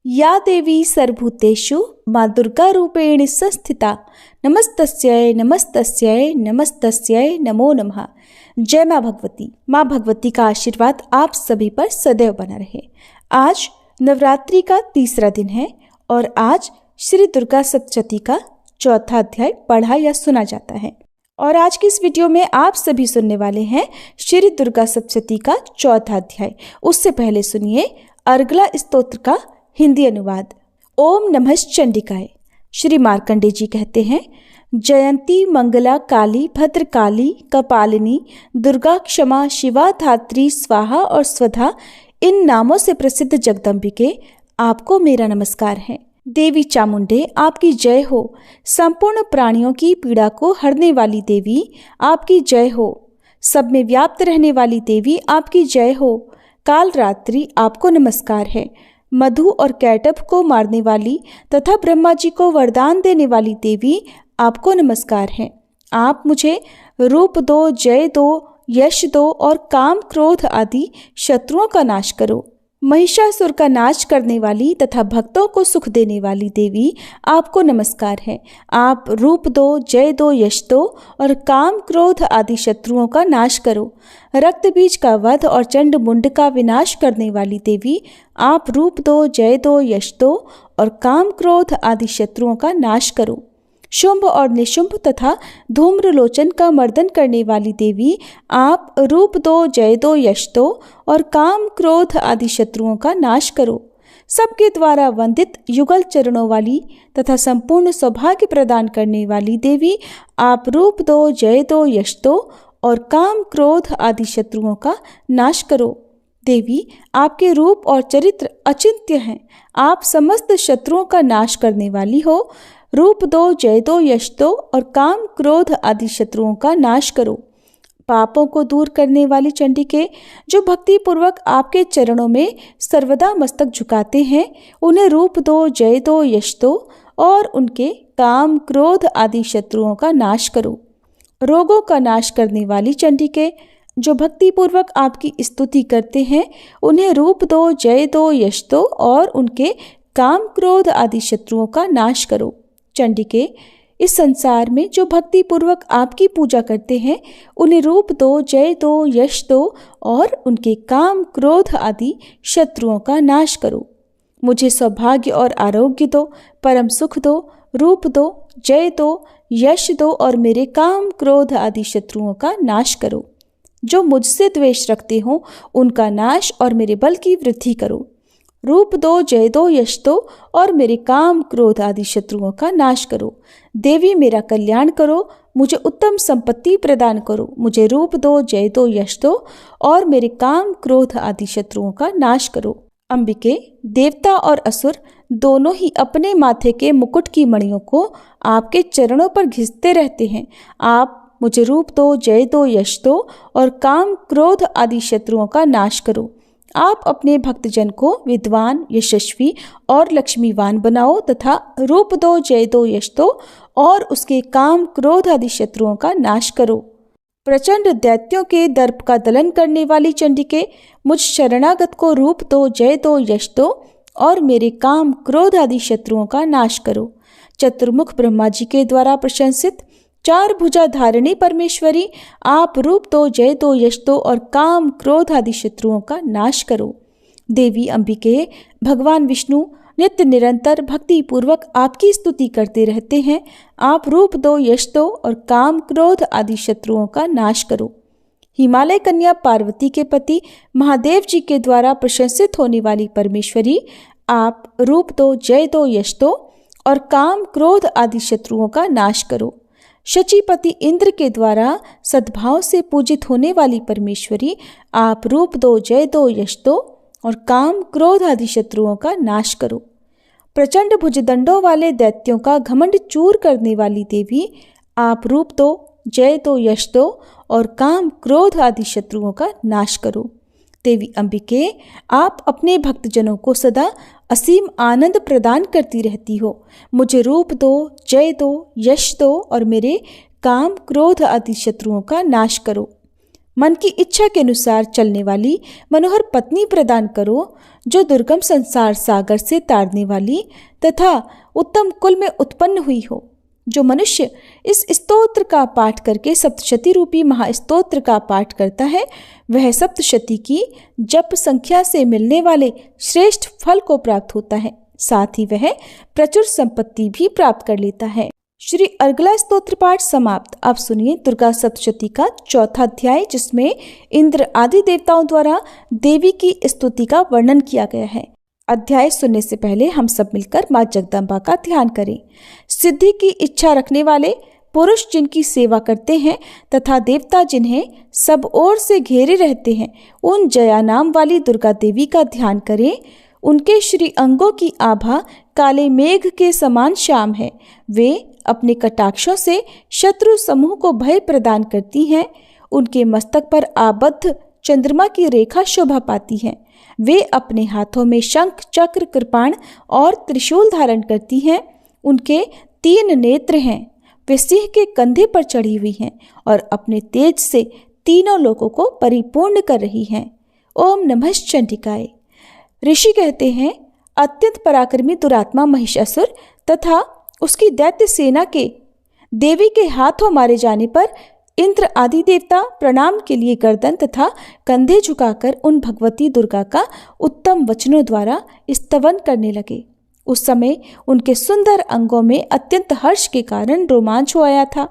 या देवी सर्वभूतेषु माँ दुर्गा रूपेण संस्थिता नमस्तस्यै नमस्तस्यै नमस्तस्यै नमो नमः। जय माँ भगवती। माँ भगवती का आशीर्वाद आप सभी पर सदैव बना रहे। आज नवरात्रि का तीसरा दिन है और आज श्री दुर्गा सप्तशती का चौथा अध्याय पढ़ा या सुना जाता है। और आज की इस वीडियो में आप सभी सुनने वाले हैं श्री दुर्गा सप्तशती का चौथा अध्याय। उससे पहले सुनिए अर्गला स्तोत्र का हिंदी अनुवाद। ओम नमः चंडिकाय। श्री मार्कंडेय जी कहते हैं, जयंती मंगला काली भद्रकाली कपालिनी दुर्गा क्षमा शिवा धात्री स्वाहा और स्वधा, इन नामों से प्रसिद्ध जगदम्बिके आपको मेरा नमस्कार है। देवी चामुंडे आपकी जय हो। संपूर्ण प्राणियों की पीड़ा को हरने वाली देवी आपकी जय हो। सब में व्याप्त रहने वाली देवी आपकी जय हो। काल रात्रि आपको नमस्कार है। मधु और कैटभ को मारने वाली तथा ब्रह्मा जी को वरदान देने वाली देवी आपको नमस्कार है। आप मुझे रूप दो, जय दो, यश दो और काम क्रोध आदि शत्रुओं का नाश करो। महिषासुर का नाश करने वाली तथा भक्तों को सुख देने वाली देवी आपको नमस्कार है। आप रूप दो, जय दो, यश दो और काम क्रोध आदि शत्रुओं का नाश करो। रक्त बीज का वध और चंड मुंड का विनाश करने वाली देवी आप रूप दो, जय दो, यश दो और काम क्रोध आदि शत्रुओं का नाश करो। शुंभ और निशुंभ तथा धूम्रलोचन का मर्दन करने वाली देवी आप रूप दो, जय दो, यश दो और काम क्रोध आदि शत्रुओं का नाश करो। सबके द्वारा वंदित युगल चरणों वाली तथा संपूर्ण सौभाग्य प्रदान करने वाली देवी आप रूप दो, जय दो, यश दो और काम क्रोध आदि शत्रुओं का नाश करो। देवी आपके रूप और चरित्र अचिंत्य हैं। आप समस्त शत्रुओं का नाश करने वाली हो। रूप दो, जय दो, यश दो और काम क्रोध आदि शत्रुओं का नाश करो। पापों को दूर करने वाली चंडिके जो भक्ति पूर्वक आपके चरणों में सर्वदा मस्तक झुकाते हैं, उन्हें रूप दो, जय दो, यश दो और उनके काम क्रोध आदि शत्रुओं का नाश करो। रोगों का नाश करने वाली चंडिके जो भक्ति पूर्वक आपकी स्तुति करते हैं, उन्हें रूप दो, जय दो, यश दो और उनके काम क्रोध आदि शत्रुओं का नाश करो। चंडिके इस संसार में जो भक्ति पूर्वक आपकी पूजा करते हैं, उन्हें रूप दो, जय दो, यश दो और उनके काम क्रोध आदि शत्रुओं का नाश करो। मुझे सौभाग्य और आरोग्य दो, परम सुख दो, रूप दो, जय दो, यश दो और मेरे काम क्रोध आदि शत्रुओं का नाश करो। जो मुझसे द्वेष रखते हो उनका नाश और मेरे बल की वृद्धि करो। रूप दो, जय दो, यश दो और मेरे काम क्रोध आदि शत्रुओं का नाश करो। देवी मेरा कल्याण करो, मुझे उत्तम संपत्ति प्रदान करो। मुझे रूप दो, जय दो, यश दो और मेरे काम क्रोध आदि शत्रुओं का नाश करो। अंबिके, देवता और असुर दोनों ही अपने माथे के मुकुट की मणियों को आपके चरणों पर घिसते रहते हैं। आप मुझे रूप दो, जय दो, यश दो और काम क्रोध आदि शत्रुओं का नाश करो। आप अपने भक्तजन को विद्वान, यशस्वी और लक्ष्मीवान बनाओ तथा रूप दो, जय दो, यश दो और उसके काम क्रोध आदि शत्रुओं का नाश करो। प्रचंड दैत्यों के दर्प का दलन करने वाली चंडिके मुझ शरणागत को रूप दो, जय दो, यश दो और मेरे काम क्रोध आदि शत्रुओं का नाश करो। चतुर्मुख ब्रह्मा जी के द्वारा प्रशंसित चार भुजा धारिणी परमेश्वरी आप रूप दो, जय दो, यश दो और काम क्रोध आदि शत्रुओं का नाश करो। देवी अंबिके, भगवान विष्णु नित्य निरंतर भक्ति पूर्वक आपकी स्तुति करते रहते हैं। आप रूप दो, यश दो और काम क्रोध आदि शत्रुओं का नाश करो। हिमालय कन्या पार्वती के पति महादेव जी के द्वारा प्रशंसित होने वाली परमेश्वरी आप रूप दो, जय दो, यश दो और काम क्रोध आदि शत्रुओं का नाश करो। शचीपति इंद्र के द्वारा सद्भाव से पूजित होने वाली परमेश्वरी आप रूप दो, जय दो, यश दो और काम क्रोध आदि शत्रुओं का नाश करो। प्रचंड भुजदंडों वाले दैत्यों का घमंड चूर करने वाली देवी आप रूप दो, जय दो, यश दो और काम क्रोध आदि शत्रुओं का नाश करो। देवी अंबिके, आप अपने भक्तजनों को सदा असीम आनंद प्रदान करती रहती हो। मुझे रूप दो, जय दो, यश दो और मेरे काम क्रोध आदि शत्रुओं का नाश करो। मन की इच्छा के अनुसार चलने वाली मनोहर पत्नी प्रदान करो, जो दुर्गम संसार सागर से तारने वाली तथा उत्तम कुल में उत्पन्न हुई हो। जो मनुष्य इस स्तोत्र का पाठ करके सप्तशती रूपी महास्तोत्र का पाठ करता है, वह सप्तशती की जप संख्या से मिलने वाले श्रेष्ठ फल को प्राप्त होता है। साथ ही वह प्रचुर संपत्ति भी प्राप्त कर लेता है। श्री अर्गला स्तोत्र पाठ समाप्त। अब सुनिए दुर्गा सप्तशती का चौथा अध्याय, जिसमें इंद्र आदि देवताओं द्वारा देवी की स्तुति का वर्णन किया गया है। अध्याय सुनने से पहले हम सब मिलकर माँ जगदम्बा का ध्यान करें। सिद्धि की इच्छा रखने वाले पुरुष जिनकी सेवा करते हैं तथा देवता जिन्हें सब ओर से घेरे रहते हैं, उन जया नाम वाली दुर्गा देवी का ध्यान करें। उनके श्री अंगों की आभा काले मेघ के समान श्याम है। वे अपने कटाक्षों से शत्रु समूह को भय प्रदान करती हैं। उनके मस्तक पर आबद्ध चंद्रमा की रेखा शोभा पाती है। वे अपने हाथों में शंख, चक्र, कृपाण और त्रिशूल धारण करती हैं। उनके 3 नेत्र हैं। वे सिंह के कंधे पर चढ़ी हुई हैं और अपने तेज से तीनों लोगों को परिपूर्ण कर रही हैं। ओम नमः चंडिकाय। ऋषि कहते हैं, अत्यंत पराक्रमी दुरात्मा महिषासुर तथा उसकी दैत्य सेना के देवी के हाथों मारे जाने पर इंद्र आदि देवता प्रणाम के लिए गर्दन तथा कंधे झुकाकर उन भगवती दुर्गा का उत्तम वचनों द्वारा स्तवन करने लगे। उस समय उनके सुंदर अंगों में अत्यंत हर्ष के कारण रोमांच हो आया था।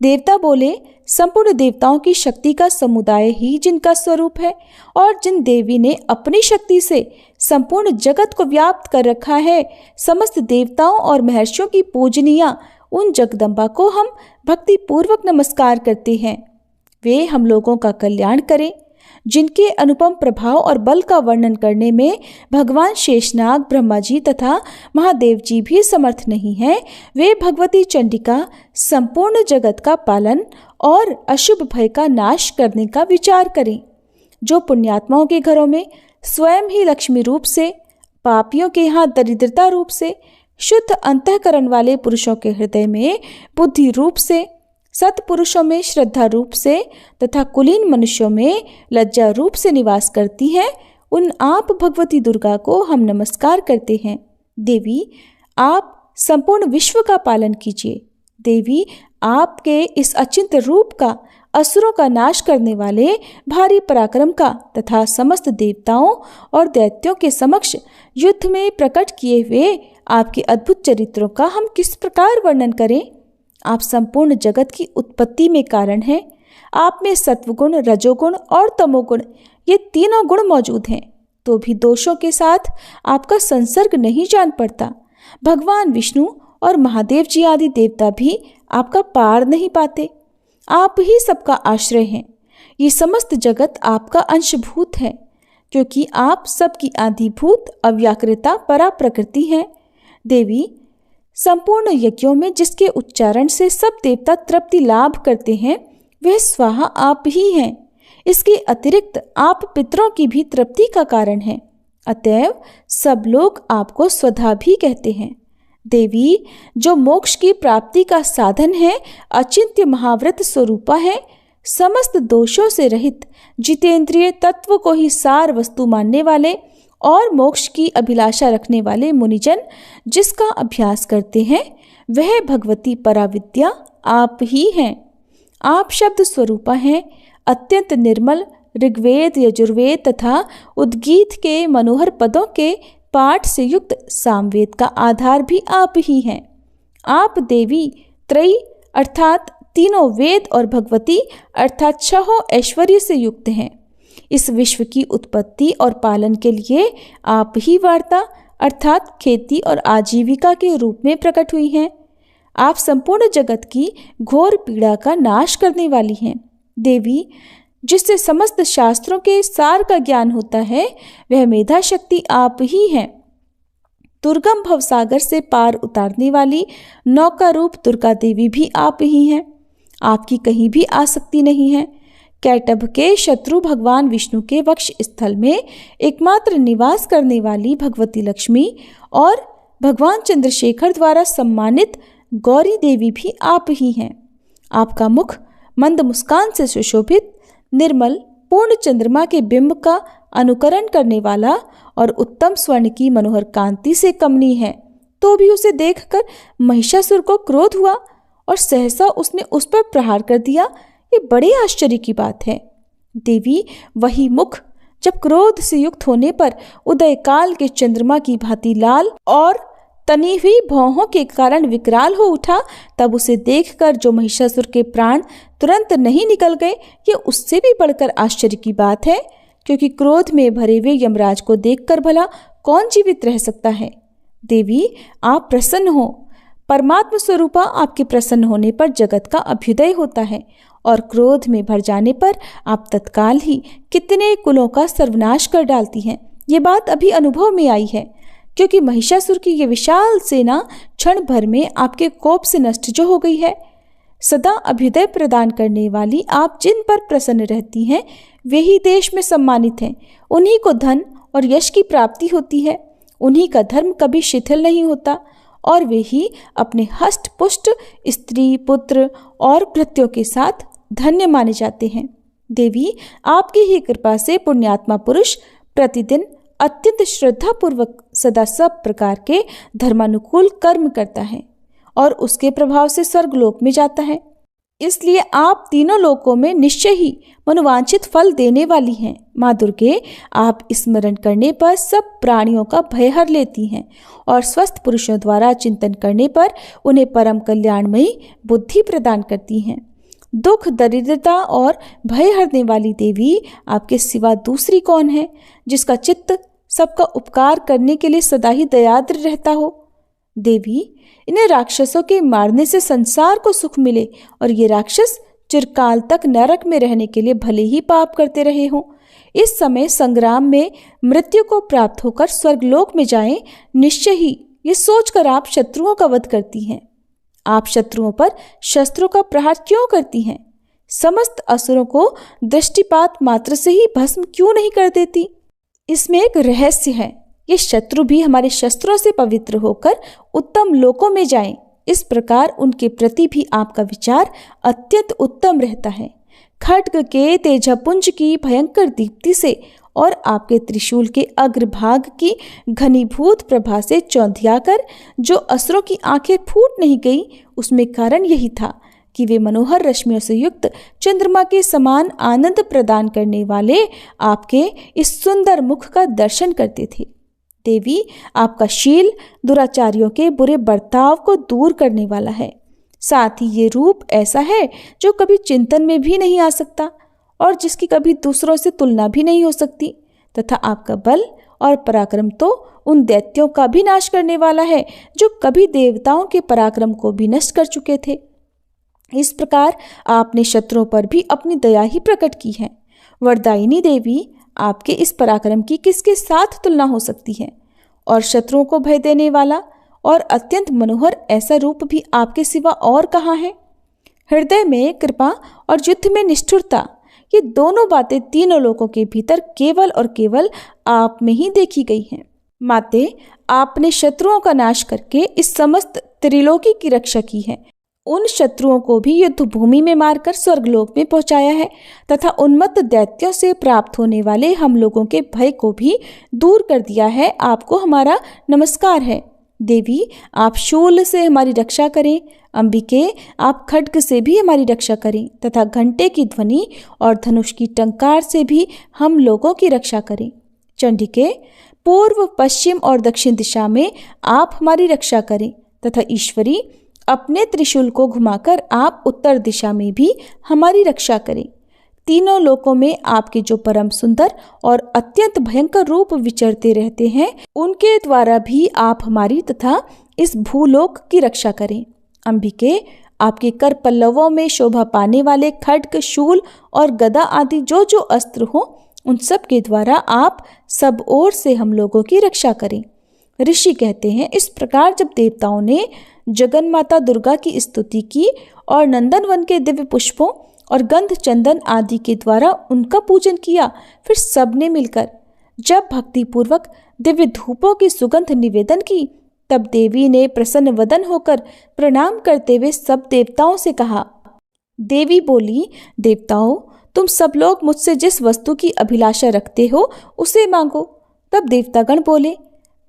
देवता बोले, संपूर्ण देवताओं की शक्ति का समुदाय ही जिनका स्वरूप है और जिन देवी ने अपनी शक्ति से संपूर्ण जगत को व्याप्त कर रखा है, समस्त देवताओं और महर्षियों की पूजनीया उन जगदम्बा को हम भक्ति पूर्वक नमस्कार करते हैं। वे हम लोगों का कल्याण करें। जिनके अनुपम प्रभाव और बल का वर्णन करने में भगवान शेषनाग, ब्रह्मा जी तथा महादेव जी भी समर्थ नहीं हैं, वे भगवती चंडिका संपूर्ण जगत का पालन और अशुभ भय का नाश करने का विचार करें। जो पुण्यात्माओं के घरों में स्वयं ही लक्ष्मी रूप से, पापियों के यहाँ दरिद्रता रूप से, शुद्ध अंतःकरण वाले पुरुषों के हृदय में बुद्धि रूप से, सत्पुरुषों में श्रद्धा रूप से तथा कुलीन मनुष्यों में लज्जा रूप से निवास करती हैं, उन आप भगवती दुर्गा को हम नमस्कार करते हैं। देवी, आप संपूर्ण विश्व का पालन कीजिए। देवी, आपके इस अचिंत्य रूप का, असुरों का नाश करने वाले भारी पराक्रम का तथा समस्त देवताओं और दैत्यों के समक्ष युद्ध में प्रकट किए हुए आपके अद्भुत चरित्रों का हम किस प्रकार वर्णन करें। आप संपूर्ण जगत की उत्पत्ति में कारण हैं। आप में सत्वगुण, रजोगुण और तमोगुण, ये तीनों गुण मौजूद हैं, तो भी दोषों के साथ आपका संसर्ग नहीं जान पड़ता। भगवान विष्णु और महादेव जी आदि देवता भी आपका पार नहीं पाते। आप ही सबका आश्रय हैं। ये समस्त जगत आपका अंशभूत है, क्योंकि आप सबकी आदिभूत अव्याकृता परा प्रकृति हैं। देवी, संपूर्ण यज्ञों में जिसके उच्चारण से सब देवता तृप्ति लाभ करते हैं, वह स्वाहा आप ही हैं। इसके अतिरिक्त आप पितरों की भी तृप्ति का कारण हैं। अतएव सब लोग आपको स्वधा भी कहते हैं। देवी, जो मोक्ष की प्राप्ति का साधन है, अचिंत्य महाव्रत स्वरूपा है, समस्त दोषों से रहित, जितेंद्रिय, तत्व को ही सार वस्तु मानने वाले और मोक्ष की अभिलाषा रखने वाले मुनिजन जिसका अभ्यास करते हैं, वह भगवती पराविद्या आप ही हैं। आप शब्द स्वरूपा हैं। अत्यंत निर्मल ऋग्वेद, यजुर्वेद तथा उद्गीत के मनोहर पदों के पाठ से युक्त सामवेद का आधार भी आप ही हैं। आप देवी त्रयी अर्थात तीनों वेद और भगवती अर्थात छहों ऐश्वर्य से युक्त हैं। इस विश्व की उत्पत्ति और पालन के लिए आप ही वार्ता अर्थात खेती और आजीविका के रूप में प्रकट हुई हैं। आप संपूर्ण जगत की घोर पीड़ा का नाश करने वाली हैं। देवी, जिससे समस्त शास्त्रों के सार का ज्ञान होता है, वह मेधा शक्ति आप ही हैं। दुर्गम भवसागर से पार उतारने वाली नौका रूप दुर्गा देवी भी आप ही हैं। आपकी कहीं भी आसक्ति नहीं है। कैटभ के शत्रु भगवान विष्णु के वक्ष स्थल में एकमात्र निवास करने वाली भगवती लक्ष्मी और भगवान चंद्रशेखर द्वारा सम्मानित गौरी देवी भी आप ही हैं। आपका मुख मंद मुस्कान से सुशोभित, निर्मल पूर्ण चंद्रमा के बिंब का अनुकरण करने वाला और उत्तम स्वर्ण की मनोहर कांति से कमनीय है। तो भी उसे देखकर महिषासुर को क्रोध हुआ और सहसा उसने उस पर प्रहार कर दिया। ये बड़े आश्चर्य की बात है। देवी वही मुख जब क्रोध से युक्त होने पर उदय काल के चंद्रमा की भांति लाल और तनी हुई भौहों के कारण विकराल हो उठा, तब उसे देखकर जो महिषासुर के प्राण तुरंत नहीं निकल गए, ये उससे भी बढ़कर आश्चर्य की बात है, क्योंकि क्रोध में भरे हुए यमराज को देखकर भला कौन जीवित रह सकता है। देवी आप प्रसन्न हो। परमात्मा स्वरूपा आपके प्रसन्न होने पर जगत का अभ्युदय होता है और क्रोध में भर जाने पर आप तत्काल ही कितने कुलों का सर्वनाश कर डालती हैं। ये बात अभी अनुभव में आई है, क्योंकि महिषासुर की ये विशाल सेना क्षण भर में आपके कोप से नष्ट जो हो गई है। सदा अभ्युदय प्रदान करने वाली आप जिन पर प्रसन्न रहती हैं वे ही देश में सम्मानित हैं। उन्हीं को धन और यश की प्राप्ति होती है। उन्हीं का धर्म कभी शिथिल नहीं होता और वे ही अपने हष्ट पुष्ट स्त्री पुत्र और भृत्यों के साथ धन्य माने जाते हैं। देवी आपकी ही कृपा से पुण्यात्मा पुरुष प्रतिदिन अत्यंत श्रद्धा पूर्वक सदा सब प्रकार के धर्मानुकूल कर्म करता है और उसके प्रभाव से स्वर्गलोक में जाता है। इसलिए आप तीनों लोकों में निश्चय ही मनोवांछित फल देने वाली हैं। माँ दुर्गे आप स्मरण करने पर सब प्राणियों का भय हर लेती हैं और स्वस्थ पुरुषों द्वारा चिंतन करने पर उन्हें परम कल्याणमयी बुद्धि प्रदान करती हैं। दुख दरिद्रता और भय हरने वाली देवी आपके सिवा दूसरी कौन है, जिसका चित्त सबका उपकार करने के लिए सदा ही दयाद्र रहता हो। देवी इन्हें राक्षसों के मारने से संसार को सुख मिले और ये राक्षस चिरकाल तक नरक में रहने के लिए भले ही पाप करते रहे हों, इस समय संग्राम में मृत्यु को प्राप्त होकर स्वर्गलोक में जाएं, निश्चय ही ये सोचकर आप शत्रुओं का वध करती हैं। आप शत्रुओं पर शस्त्रों का प्रहार क्यों करती हैं? समस्त असुरों को दृष्टिपात मात्र से ही भस्म क्यों नहीं कर देती? इसमें एक रहस्य है। ये शत्रु भी हमारे शस्त्रों से पवित्र होकर उत्तम लोकों में जाएं, इस प्रकार उनके प्रति भी आपका विचार अत्यंत उत्तम रहता है। खड्ग के तेजपुंज की भयंकर दीप्ति से और आपके त्रिशूल के अग्रभाग की घनीभूत प्रभा से चौंधियाकर जो असुरों की आंखें फूट नहीं गई, उसमें कारण यही था कि वे मनोहर रश्मियों से युक्त चंद्रमा के समान आनंद प्रदान करने वाले आपके इस सुंदर मुख का दर्शन करते थे। देवी आपका शील दुराचारियों के बुरे बर्ताव को दूर करने वाला है। साथ ही ये रूप ऐसा है जो कभी चिंतन में भी नहीं आ सकता और जिसकी कभी दूसरों से तुलना भी नहीं हो सकती, तथा आपका बल और पराक्रम तो उन दैत्यों का भी नाश करने वाला है जो कभी देवताओं के पराक्रम को भी नष्ट कर चुके थे। इस प्रकार आपने शत्रुओं पर भी अपनी दया ही प्रकट की है। वरदायिनी देवी आपके इस पराक्रम की किसके साथ तुलना हो सकती है? और शत्रुओं को भय देने वाला और अत्यंत मनोहर ऐसा रूप भी आपके सिवा और कहाँ है? हृदय में कृपा और युद्ध में निष्ठुरता, ये दोनों बातें तीनों लोकों के भीतर केवल और केवल आप में ही देखी गई हैं। माते, आपने शत्रुओं का नाश करके इस समस्त त्रिलोकी की रक्षा की है। उन शत्रुओं को भी युद्ध भूमि में मारकर स्वर्गलोक में पहुंचाया है तथा उन्मत्त दैत्यों से प्राप्त होने वाले हम लोगों के भय को भी दूर कर दिया है। आपको हमारा नमस्कार है। देवी आप शूल से हमारी रक्षा करें। अंबिके आप खड्ग से भी हमारी रक्षा करें तथा घंटे की ध्वनि और धनुष की टंकार से भी हम लोगों की रक्षा करें। चंडिके पूर्व पश्चिम और दक्षिण दिशा में आप हमारी रक्षा करें तथा ईश्वरी अपने त्रिशूल को घुमाकर आप उत्तर दिशा में भी हमारी रक्षा करें। तीनों लोकों में आपके जो परम सुंदर और अत्यंत भयंकर रूप विचरते रहते हैं, उनके द्वारा भी आप हमारी तथा इस भूलोक की रक्षा करें। अंबिके आपके कर पल्लवों में शोभा पाने वाले खड्ग, शूल और गदा आदि जो जो अस्त्र हो, उन सब के द्वारा आप सब ओर से हम लोगों की रक्षा करें। ऋषि कहते हैं, इस प्रकार जब देवताओं ने जगन माता दुर्गा की स्तुति की और नंदनवन के दिव्य पुष्पों और गंध चंदन आदि के द्वारा उनका पूजन किया, फिर सबने मिलकर जब भक्ति पूर्वक दिव्य धूपों की सुगंध निवेदन की, तब देवी ने प्रसन्न वदन होकर प्रणाम करते हुए सब देवताओं से कहा। देवी बोली, देवताओं, तुम सब लोग मुझसे जिस वस्तु की अभिलाषा रखते हो उसे मांगो। तब देवतागण बोले,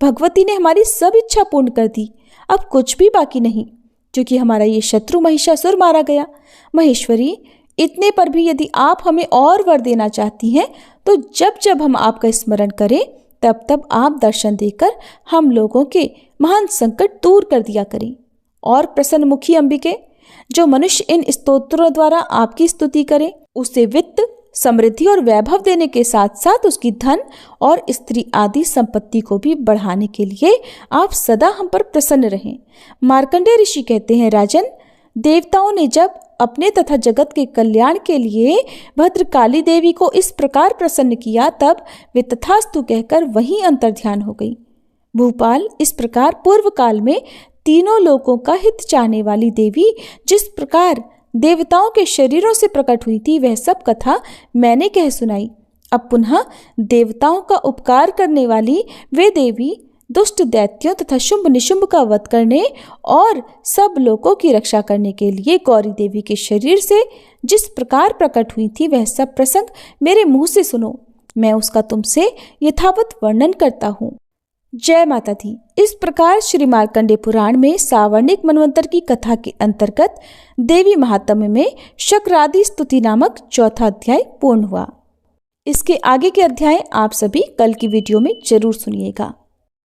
भगवती ने हमारी सब इच्छा पूर्ण कर दी, अब कुछ भी बाकी नहीं, क्योंकि हमारा ये शत्रु महिषासुर मारा गया। महेश्वरी, इतने पर भी यदि आप हमें और वर देना चाहती हैं तो जब जब हम आपका स्मरण करें तब तब आप दर्शन देकर हम लोगों के महान संकट दूर कर दिया करें। और प्रसन्न मुखी अंबिके, जो मनुष्य इन स्तोत्रों द्वारा आपकी स्तुति करे उसे वित्त, समृद्धि और वैभव देने के साथ साथ उसकी धन और स्त्री आदि संपत्ति को भी बढ़ाने के लिए आप सदा हम पर प्रसन्न रहें। मार्कंडेय ऋषि कहते हैं, राजन, देवताओं ने जब अपने तथा जगत के कल्याण के लिए भद्रकाली देवी को इस प्रकार प्रसन्न किया तब वे तथास्तु कहकर वहीं अंतर्ध्यान हो गई। भूपाल, इस प्रकार पूर्व काल में तीनों लोकों का हित चाहने वाली देवी जिस प्रकार देवताओं के शरीरों से प्रकट हुई थी वह सब कथा मैंने कह सुनाई। अब पुनः देवताओं का उपकार करने वाली वे देवी दुष्ट दैत्यों तथा शुंभ निशुंभ का वध करने और सब लोगों की रक्षा करने के लिए गौरी देवी के शरीर से जिस प्रकार प्रकट हुई थी वह सब प्रसंग मेरे मुंह से सुनो, मैं उसका तुमसे यथावत वर्णन करता हूँ। जय माता दी। इस प्रकार श्री मार्कंडेय पुराण में सावर्णिक मनवंतर की कथा के अंतर्गत देवी महात्म्य में शक्रादि स्तुति नामक चौथा अध्याय पूर्ण हुआ। इसके आगे के अध्याय आप सभी कल की वीडियो में जरूर सुनिएगा।